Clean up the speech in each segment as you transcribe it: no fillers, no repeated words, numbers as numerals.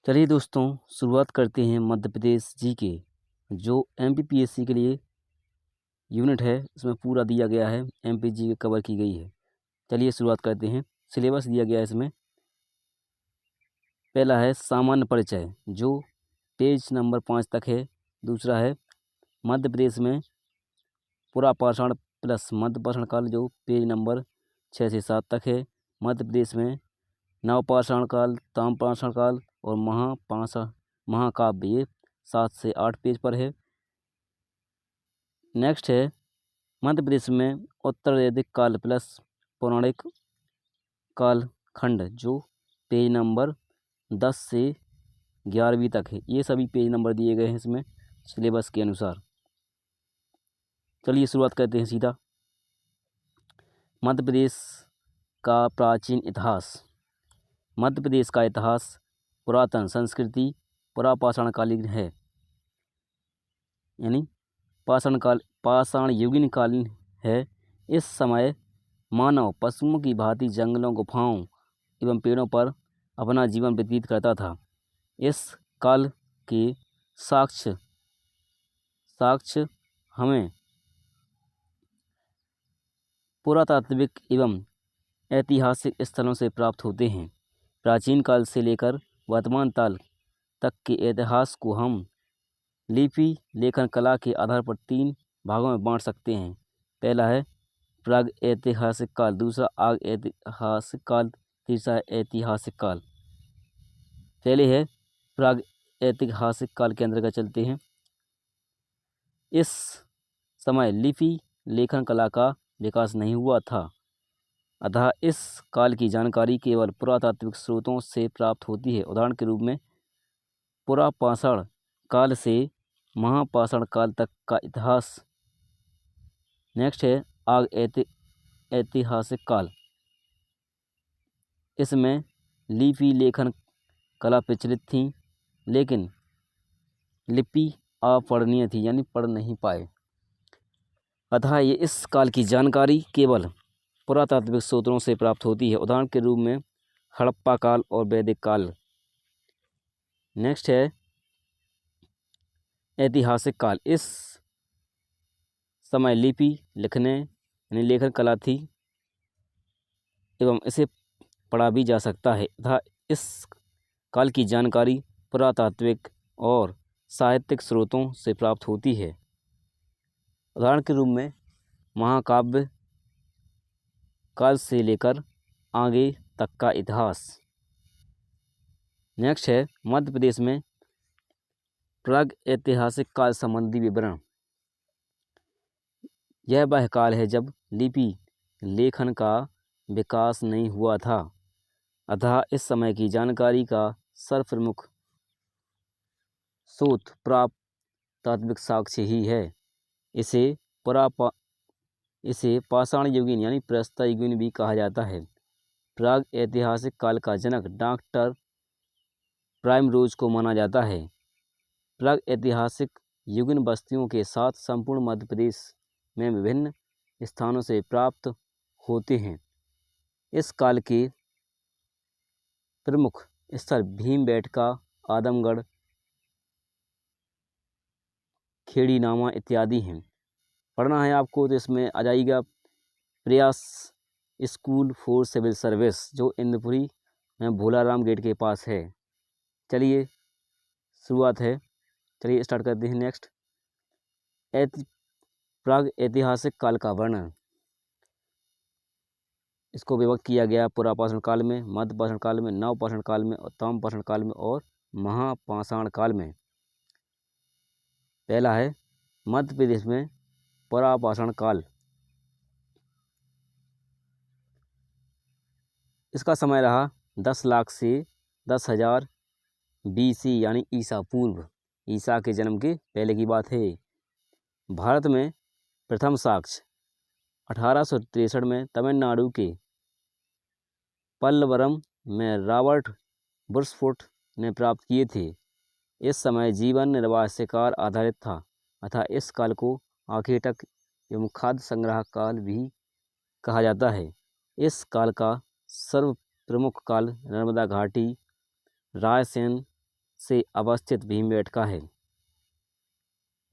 चलिए दोस्तों, शुरुआत करते हैं मध्य प्रदेश जीके जो एमपीपीएससी के लिए यूनिट है। इसमें पूरा दिया गया है, एमपी जीके कवर की गई है। चलिए शुरुआत करते हैं। सिलेबस दिया गया है इसमें। पहला है सामान्य परिचय जो पेज नंबर 5 तक है। दूसरा है मध्य प्रदेश में पुरापाषाण प्लस मध्यपाषाण काल जो पेज नंबर 6 से 7 तक है। मध्य प्रदेश में नवपाषाण काल, ताम्रपाषाण काल और महाकाव्य ये 7 से 8 पेज पर है। नेक्स्ट है मध्य प्रदेश में उत्तरवैदिक काल प्लस पौराणिक काल खंड जो पेज नंबर 10 से 11वीं तक है। ये सभी पेज नंबर दिए गए हैं इसमें सिलेबस के अनुसार। चलिए शुरुआत करते हैं सीधा। मध्य प्रदेश का प्राचीन इतिहास। मध्य प्रदेश का इतिहास पुरातन संस्कृति पुरापाषाणकालीन है, यानी पाषाण युगीन कालीन है। इस समय मानव पशुओं की भांति जंगलों, गुफाओं एवं पेड़ों पर अपना जीवन व्यतीत करता था। इस काल के साक्ष्य हमें पुरातात्विक एवं ऐतिहासिक स्थलों से प्राप्त होते हैं। प्राचीन काल से लेकर वर्तमान काल तक के इतिहास को हम लिपि लेखन कला के आधार पर 3 भागों में बांट सकते हैं। पहला है प्राग ऐतिहासिक काल, दूसरा आग ऐतिहासिक काल, तीसरा है ऐतिहासिक काल। पहले है प्राग ऐतिहासिक काल के अंतर्गत चलते हैं। इस समय लिपि लेखन कला का विकास नहीं हुआ था, अतः इस काल की जानकारी केवल पुरातात्विक स्रोतों से प्राप्त होती है। उदाहरण के रूप में पुरापाषाण काल से महापाषाण काल तक का इतिहास। नेक्स्ट है आग ऐतिहासिक काल। इसमें लिपि लेखन कला प्रचलित थी, लेकिन लिपि अपढ़नीय थी, यानी पढ़ नहीं पाए। अतः ये इस काल की जानकारी केवल पुरातात्विक स्रोतों से प्राप्त होती है। उदाहरण के रूप में हड़प्पा काल और वैदिक काल। नेक्स्ट है ऐतिहासिक काल। इस समय लिपि लिखने यानी लेखन कला थी एवं इसे पढ़ा भी जा सकता है, तथा इस काल की जानकारी पुरातात्विक और साहित्यिक स्रोतों से प्राप्त होती है। उदाहरण के रूप में महाकाव्य काल से लेकर आगे तक का इतिहास। नेक्स्ट है मध्य प्रदेश में प्राग ऐतिहासिक काल संबंधी विवरण। यह वह काल है जब लिपि लेखन का विकास नहीं हुआ था, अतः इस समय की जानकारी का सर्वप्रमुख स्रोत पुरातात्विक साक्ष्य ही है। इसे पाषाण युगीन यानी प्रस्तर युगीन भी कहा जाता है। प्राग ऐतिहासिक काल का जनक डॉक्टर प्राइमरोज को माना जाता है। प्राग ऐतिहासिक युगीन बस्तियों के साथ संपूर्ण मध्य प्रदेश में विभिन्न स्थानों से प्राप्त होते हैं। इस काल के प्रमुख स्थल भीमबेटका, आदमगढ़, खेड़ीनामा इत्यादि हैं। पढ़ना है आपको तो इसमें आ जाएगा प्रयास स्कूल फॉर सिविल सर्विस जो इंद्रपुरी में भोलाराम गेट के पास है। चलिए शुरुआत है, चलिए स्टार्ट करते हैं। नेक्स्ट प्राग ऐतिहासिक काल का वर्णन। इसको विभक्त किया गया पुरापाषाण काल में, मध्यपाषाण काल में, नवपाषाण काल में, ताम्रपाषाण काल में और महापाषाण काल में। पहला है मध्य प्रदेश में पुरापाषाण काल। इसका समय रहा 10 लाख से 10,000 BC यानी ईसा पूर्व। ईसा के जन्म के पहले की बात है। भारत में प्रथम साक्ष्य 1863 में तमिलनाडु के पल्लवरम में रॉबर्ट बुर्सफोर्ड ने प्राप्त किए थे। इस समय जीवन निर्वाह शिकार आधारित था, अतः इस काल को आखेटक एवं खाद्य संग्रह काल भी कहा जाता है। इस काल का सर्व प्रमुख काल नर्मदा घाटी, रायसेन से अवस्थित भीमबेटका है।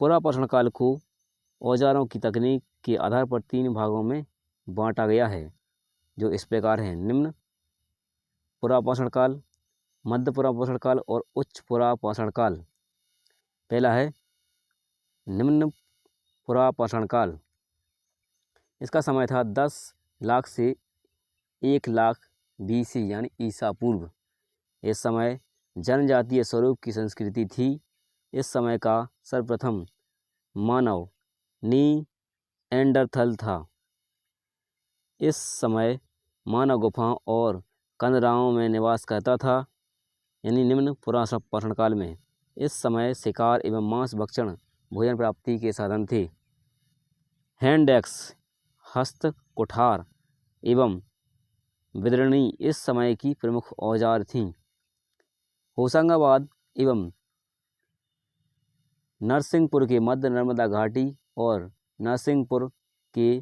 पुरापाषाण काल को औजारों की तकनीक के आधार पर 3 भागों में बांटा गया है, जो इस प्रकार हैं। निम्न पुरापाषाण काल, मध्य पुरापाषाण काल और उच्च पुरापाषाण काल। पहला है निम्न पुरापाषाण काल। इसका समय था 10 लाख से 1 लाख BC यानी ईसा पूर्व। इस समय जनजातीय स्वरूप की संस्कृति थी। इस समय का सर्वप्रथम मानव नीएंडरथल था। इस समय मानव गुफाओं और कंदराओं में निवास करता था, यानी निम्न पुरापाषाण काल में। इस समय शिकार एवं मांस भक्षण भोजन प्राप्ति के साधन थे। हैंड एक्स, हस्त कुठार एवं बिदरणी इस समय की प्रमुख औजार थीं। होशंगाबाद एवं नरसिंहपुर के मध्य नर्मदा घाटी और नरसिंहपुर के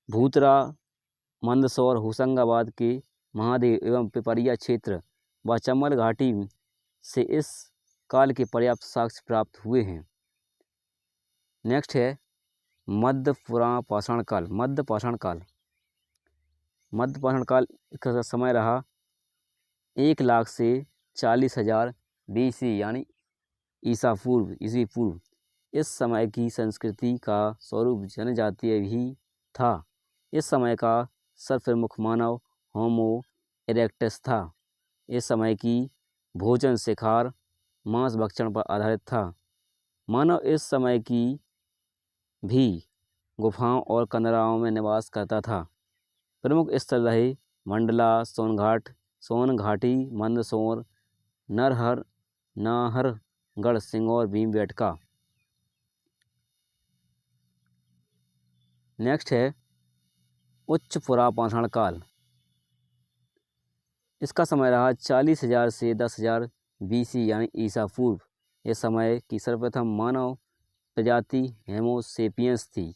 भूतरा, मंदसौर, होशंगाबाद के महादेव एवं पिपरिया क्षेत्र व चंबल घाटी से इस काल के पर्याप्त साक्ष्य प्राप्त हुए हैं। नेक्स्ट है मध्य पुरापाषाण काल। मध्यपाषाण काल का समय रहा 1 लाख से 40,000 BC यानी ईस्वी पूर्व। इस समय की संस्कृति का स्वरूप जनजातीय भी था। इस समय का सर्वप्रमुख मानव होमो इरेक्टस था। इस समय की भोजन शिकार मांस भक्षण पर आधारित था। मानव इस समय की भी गुफाओं और कंदराओं में निवास करता था। प्रमुख स्थल रहे मंडला, सोनघाटी, मंदसौर, नाहरगढ़, सिंगौर, भीमबेटका। नेक्स्ट है उच्च पुरापाषाण काल। इसका समय रहा 40,000 से 10,000 BC यानी ईसा पूर्व। इस समय की सर्वप्रथम मानव प्रजाति हेमोसेपियंस थी।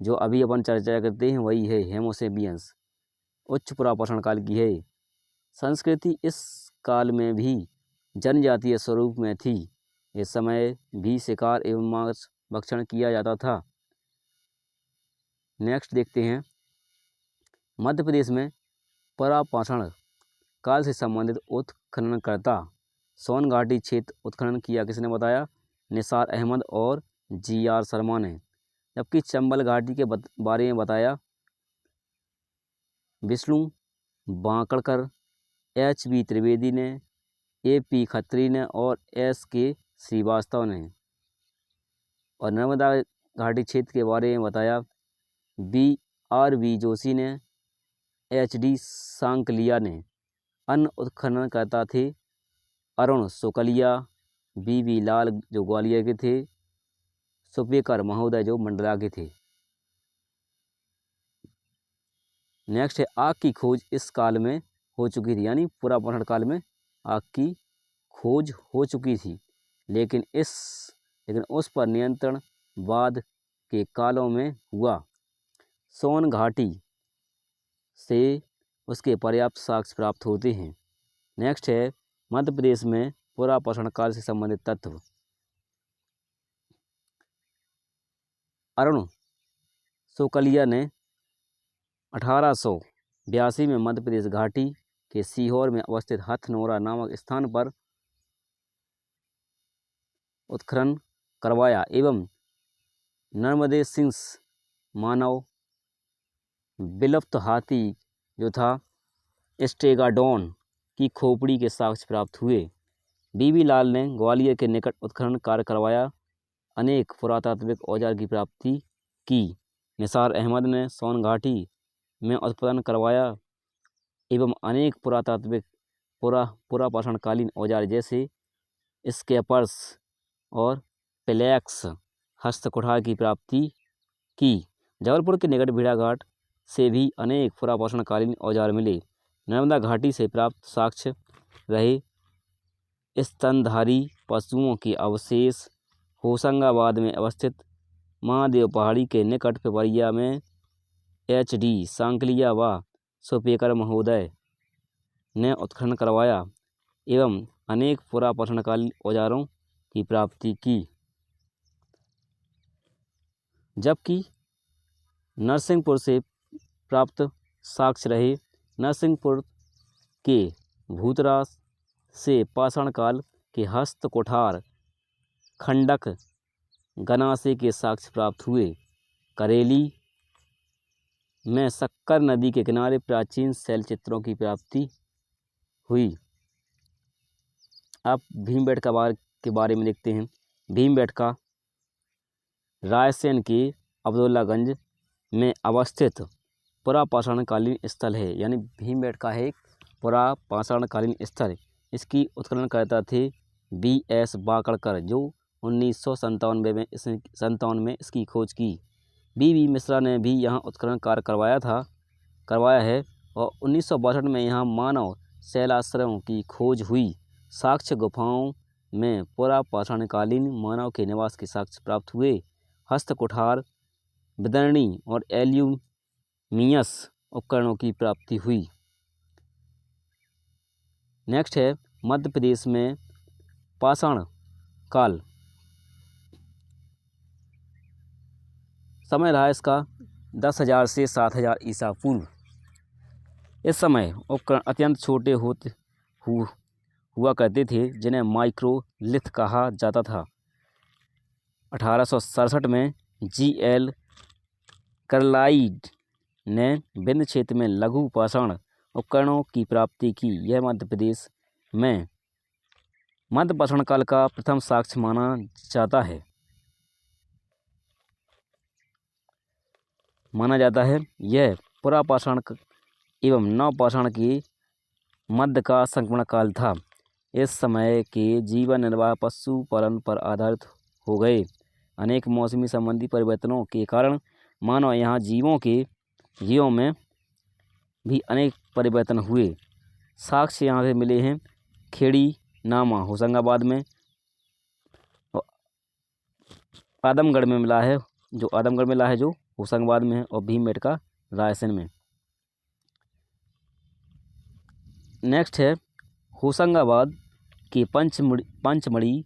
जो अभी अपन चर्चा करते हैं वही है हेमोसेपियंस। उच्च पुरापाषाण काल की है। संस्कृति इस काल में भी जनजातीय स्वरूप में थी। इस समय भी शिकार एवं मांस भक्षण किया जाता था। नेक्स्ट देखते हैं मध्य प्रदेश में पुरापाषाण काल से संबंधित उत्खननकर्ता सोन घाटी क्षेत्र उत्खनन किया किसने बताया? निसार अहमद और GR शर्मा ने। जबकि चंबल घाटी के बारे में बताया विष्णु बांकड़कर, HB त्रिवेदी ने, AP खत्री ने और SK श्रीवास्तव ने। और नर्मदा घाटी क्षेत्र के बारे में बताया BRV जोशी ने, HD सांकलिया ने। अन्य उत्खननकर्ता थे अरुण सुकलिया, BB लाल जो ग्वालियर के थे, सुपेकर महोदय जो मंडला के थे। नेक्स्ट है आग की खोज इस काल में हो चुकी थी, यानी पुरापाषाण काल में आग की खोज हो चुकी थी, लेकिन उस पर नियंत्रण बाद के कालों में हुआ। सोन घाटी से उसके पर्याप्त साक्ष्य प्राप्त होते हैं। नेक्स्ट है मध्य प्रदेश में पुरापाषाण काल से संबंधित तत्व। अरुण सुकलिया ने 1882 में मध्य प्रदेश घाटी के सीहोर में अवस्थित हथनोरा नामक स्थान पर उत्खनन करवाया एवं नर्मदे सिंस मानव विलुप्त हाथी जो था स्टेगाडोन की खोपड़ी के साक्ष्य प्राप्त हुए। BB लाल ने ग्वालियर के निकट उत्खनन कार्य करवाया, अनेक पुरातात्विक औजार की प्राप्ति की। निसार अहमद ने सोन घाटी में उत्खनन करवाया एवं अनेक पुरातात्विक पुरापाषाणकालीन औजार जैसे स्केपर्स और प्लेक्स हस्तकुठार की प्राप्ति की। जबलपुर के निकट भेड़ाघाट से भी अनेक पुरापाषाणकालीन औजार मिले। नर्मदा घाटी से प्राप्त साक्ष्य रहे स्तनधारी पशुओं के अवशेष। होशंगाबाद में अवस्थित महादेव पहाड़ी के निकट पिपरिया में HD सांकलिया व सुपेकर महोदय ने उत्खनन करवाया। एवं अनेक पुरापाषाणकालीन औजारों की प्राप्ति की। जबकि नरसिंहपुर से प्राप्त साक्ष्य रहे। नरसिंहपुर के भूतराज से पाषाण काल के हस्त कुठार, खंडक, गनासे के साक्ष्य प्राप्त हुए। करेली में शक्कर नदी के किनारे प्राचीन शैल चित्रों की प्राप्ति हुई। अब भीमबेटका के बारे में देखते हैं। भीमबेटका रायसेन के अब्दुल्लागंज में अवस्थित पुरापाषाणकालीन स्थल है। यानी भीमबेटका है एक पुरापाषाणकालीन स्थल। इसकी उत्खननकर्ता थे B.S. बाकड़कर, जो 1997 में इसकी खोज की। B.V. मिश्रा ने भी यहाँ उत्खनन कार्य करवाया है और 1962 में यहाँ मानव शैलाश्रयों की खोज हुई। साक्ष्य गुफाओं में पुरापाषाणकालीन मानव के निवास के साक्ष्य प्राप्त हुए। हस्त कुठार, विदर्णी और एल्यूमिनियस उपकरणों की प्राप्ति हुई। नेक्स्ट है मध्य प्रदेश में पाषाण काल। समय रहा इसका 10,000 से 7,000 ईसा पूर्व। इस समय उपकरण अत्यंत छोटे हुआ करते थे, जिन्हें माइक्रोलिथ कहा जाता था। 1867 में G.L. कार्लाइल ने विंध्य क्षेत्र में लघु पाषाण उपकरणों की प्राप्ति की। यह मध्य प्रदेश में मध्य पाषाण काल का प्रथम साक्ष्य माना जाता है। यह पुरापाषाण एवं नवपाषाण के मध्य का संक्रमण काल था। इस समय के जीवन निर्वाह पशुपालन पर आधारित हो गए। अनेक मौसमी संबंधी परिवर्तनों के कारण मानव यहाँ जीवों में भी अनेक परिवर्तन हुए। साक्ष्य यहाँ से मिले हैं। खेड़ी नामा होशंगाबाद में, आदमगढ़ में मिला है जो होशंगाबाद में है, और भीमबेटका रायसेन में। नेक्स्ट है होशंगाबाद के पंचमढ़ी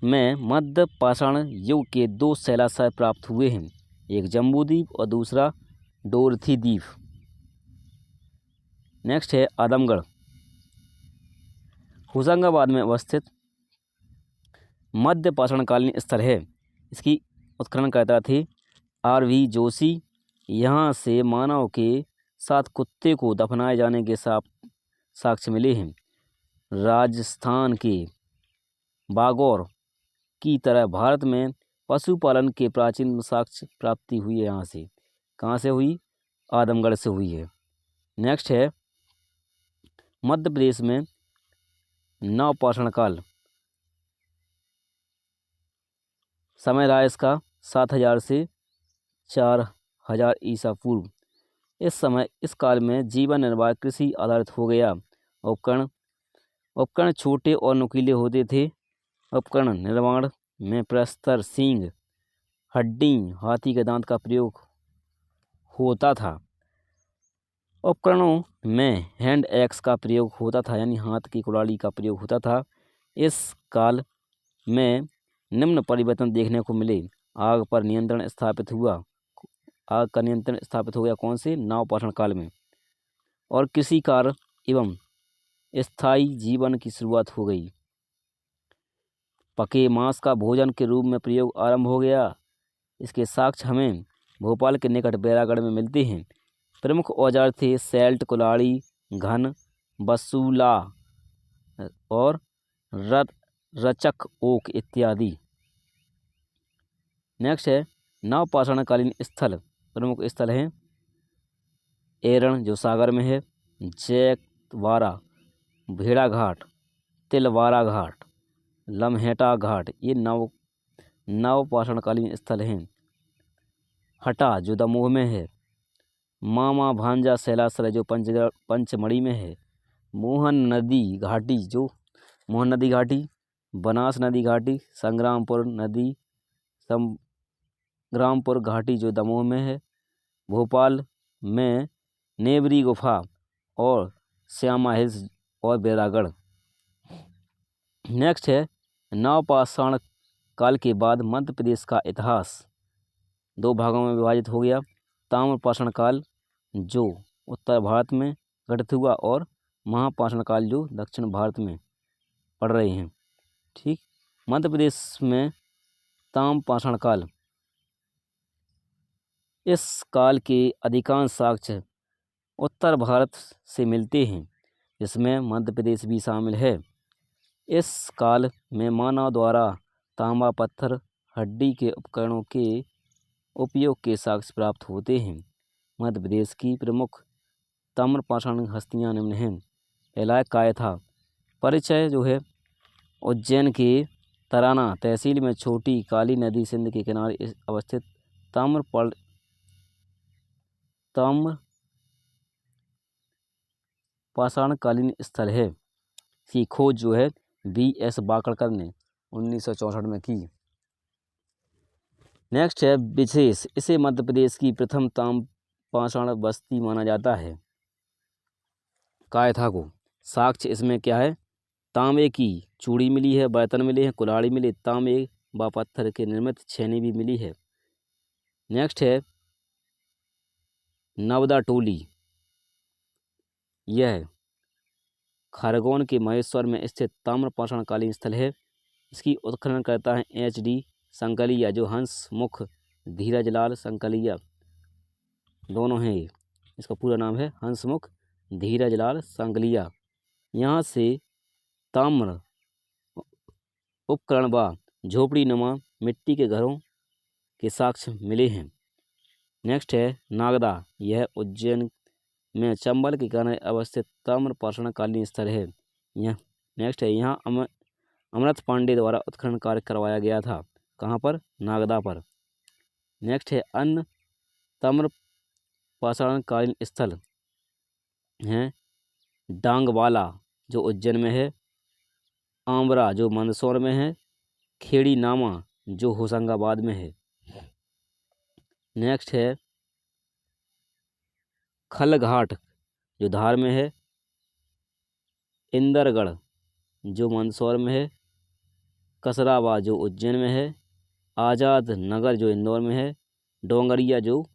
में मध्य पाषाण युग के 2 शैलाशय प्राप्त हुए हैं, एक जम्बूद्वीप और दूसरा डोरथी द्वीप। नेक्स्ट है आदमगढ़, होशंगाबाद में अवस्थित मध्य पाषाणकालीन स्थल है। इसकी उत्खननकर्ता थे R.V. जोशी। यहाँ से मानव के साथ कुत्ते को दफनाए जाने के साक्ष्य मिले हैं। राजस्थान के बागौर की तरह भारत में पशुपालन के प्राचीन साक्ष्य प्राप्ति हुई है। यहाँ से कहाँ से हुई? आदमगढ़ से हुई है। नेक्स्ट है मध्य प्रदेश में नवपाषाण काल। समय रहा इसका 7,000 से 4,000 ईसा पूर्व। इस काल में जीवन निर्वाह कृषि आधारित हो गया। उपकरण छोटे और नुकीले होते थे। उपकरण निर्माण में प्रस्तर, सींग, हड्डी, हाथी के दांत का प्रयोग होता था। उपकरणों में हैंड एक्स का प्रयोग होता था, यानी हाथ की कुल्हाड़ी का प्रयोग होता था। इस काल में निम्न परिवर्तन देखने को मिले। आग का नियंत्रण स्थापित हो गया। कौन से? नवपाषाण काल में। और कृषि कार्य एवं स्थायी जीवन की शुरुआत हो गई। पके मांस का भोजन के रूप में प्रयोग आरंभ हो गया। इसके साक्ष्य हमें भोपाल के निकट बैरागढ़ में मिलते हैं। प्रमुख औजार थे सैल्ट, कुल्हाड़ी, घन, बसूला और रचक ओक इत्यादि। नेक्स्ट है नवपाषाणकालीन स्थल। प्रमुख स्थल हैं एरण, जो सागर में है, जैतवारा, भेड़ाघाट, तिलवारा घाट, लम्हेटा घाट, ये नवपाषाणकालीन स्थल हैं। हटा, जो दमोह में है, मामा भांजा शैलाश्रय, जो पंचमढ़ी में है, मोहन नदी घाटी, बनास नदी घाटी, संग्रामपुर घाटी, जो दमोह में है, भोपाल में नेवरी गुफा और श्यामा हिल्स और बैरागढ़। नेक्स्ट है नवपाषाण काल के बाद मध्य प्रदेश का इतिहास 2 भागों में विभाजित हो गया। ताम्रपाषाण काल जो उत्तर भारत में घटित हुआ और महापाषाण काल जो दक्षिण भारत में पड़ रहे हैं। ठीक, मध्य प्रदेश में ताम्रपाषाण काल, इस काल के अधिकांश साक्ष्य उत्तर भारत से मिलते हैं, जिसमें मध्य प्रदेश भी शामिल है। इस काल में मानव द्वारा तांबा पत्थर हड्डी के उपकरणों के उपयोग के साक्ष्य प्राप्त होते हैं। मध्य प्रदेश की प्रमुख ताम्रपाषाण हस्तियाँ निम्न हैं। पहला है कायथा। परिचय जो है उज्जैन के तराना तहसील में छोटी काली नदी सिंध के किनारे अवस्थित ताम्रपाषाणकालीन स्थल है। इसकी खोज जो है B.S. बाकड़कर ने 1964 में की। नेक्स्ट है विशेष। इसे मध्य प्रदेश की प्रथम ताम्रपाषाण बस्ती माना जाता है। कायथा को साक्ष्य इसमें क्या है, तांबे की चूड़ी मिली है, बर्तन मिले हैं, कुल्हाड़ी मिले, तांबे व पत्थर के निर्मित छेनी भी मिली है। नेक्स्ट है नवदा टोली। यह खरगोन के महेश्वर में स्थित ताम्रपाषाणकालीन स्थल है। इसकी उत्खनन करता है H.D. संकलिया, जो हंस मुख धीरजलाल संकलिया दोनों हैं। इसका पूरा नाम है हंसमुख धीरजलाल संकलिया। यहाँ से ताम्र उपकरण व झोपड़ी नुमा मिट्टी के घरों के साक्ष्य मिले हैं। नेक्स्ट है नागदा। यह उज्जैन में चंबल के किनारे अवस्थित ताम्रपाषाणकालीन स्थल है। यह नेक्स्ट है यहाँ अमृत पांडे द्वारा उत्खनन कार्य करवाया गया था। कहाँ पर? नागदा पर। नेक्स्ट है अन्य ताम्रपाषाणकालीन स्थल हैं डांगवाला जो उज्जैन में है, आमरा जो मंदसौर में है, खेड़ी नामा जो होशंगाबाद में है। नेक्स्ट है खलघाट जो धार में है, इंदरगढ़ जो मंदसौर में है, कसरावा जो उज्जैन में है, आज़ाद नगर जो इंदौर में है, डोंगरिया जो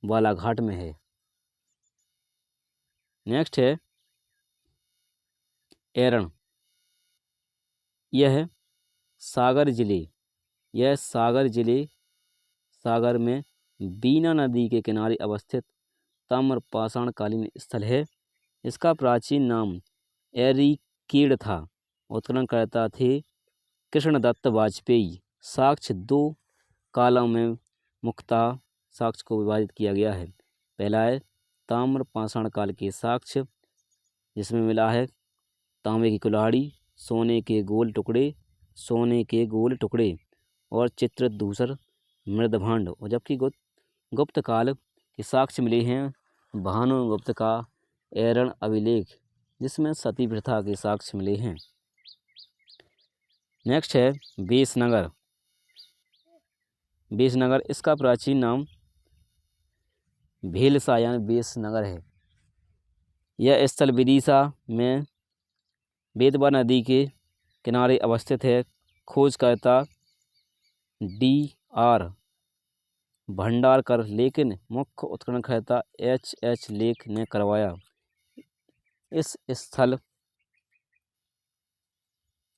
बालाघाट में है। नेक्स्ट है एरण। यह सागर जिले सागर में बीना नदी के किनारे अवस्थित ताम्रपाषाणकालीन स्थल है। इसका प्राचीन नाम एरिकीड था। उत्खननकर्ता थे कृष्णदत्त वाजपेयी। साक्ष्य 2 कालों में मुख्यतः साक्ष्य को विभाजित किया गया है। पहला है ताम्रपाषाण काल के साक्ष्य, जिसमें मिला है तांबे की कुल्हाड़ी, सोने के गोल टुकड़े और चित्रित धूसर मृदभांड। और जबकि गुप्त काल के साक्ष्य मिले हैं भानुगुप्त का एरण अभिलेख, जिसमें सती प्रथा के साक्ष्य मिले हैं। नेक्स्ट है बेसनगर। इसका प्राचीन नाम भेलसा यानी बेसनगर है। यह स्थल विदिशा में बेतवा नदी के किनारे अवस्थित है। खोजकर्ता D.R. भंडारकर लेकिन मुख्य उत्खननकर्ता H.H. लेख ने करवाया। इस स्थल